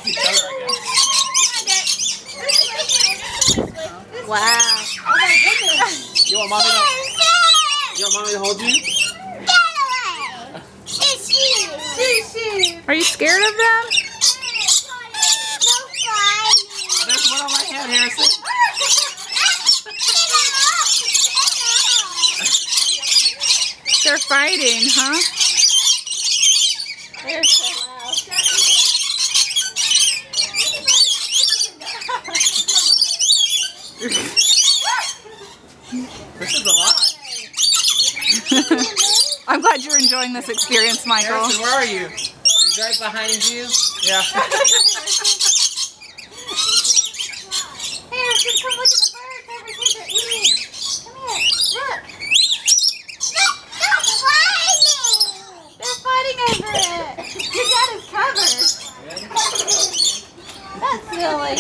each other, I guess. Wow. Oh my goodness. You want mommy to hold you? Are you scared of them? There's one on my head, Harrison. They're fighting, huh? They're so loud. This is a lot. I'm glad you're enjoying this experience, Michael. Harrison, where are you? He's right behind you. Yeah. Harrison, come look at the birds over here. They're eating. Come here. Look. They're fighting over it. Your dad is covered. That's silly.